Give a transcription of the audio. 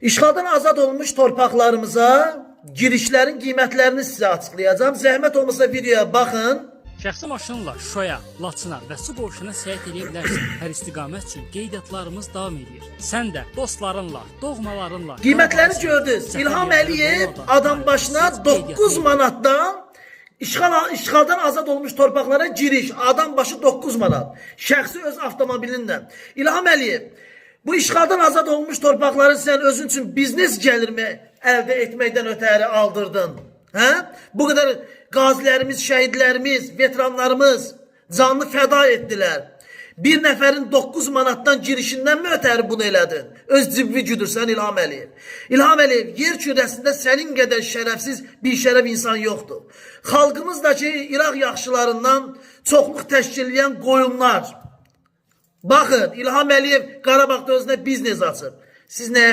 İşğaldan azad olmuş torpaqlarımıza girişlərin qiymətlərini sizə açıqlayacağım. Zəhmət olmasa videoya baxın. Şəxsi maşınla Şoya, Laçına və su qovşuna səyahət edə bilərsən. Hər istiqamət üçün qeydiyyatlarımız davam edir. Sən də dostlarınla, doğmalarınla... Qiymətləri gördünüz. İlham Əliyev adam başına 9 manatdan işğaldan azad olmuş torpaqlara giriş. Adam başı 9 manat. Şəxsi öz avtomobilindən. İlham Əliyev, bu işğaldan azad olmuş torpaqları sən özün üçün biznes gəlirmi əldə etməkdən ötəri aldırdın? Hə? Bu qədər qazilərimiz, şəhidlərimiz, veteranlarımız canını fəda etdilər. Bir nəfərin 9 manatdan girişindən mi ötəri bunu elədin? Öz cibvi güdürsən İlham Əliyev. İlham Əliyev, yer kürəsində sənin qədər şərəfsiz bir şərəf insan yoxdur. Xalqımızdakı İraq yaxşılarından çoxluq təşkil edən qoyunlar. Baxın, İlham Əliyev Qarabağda özünə biznes açıb. Siz nəyə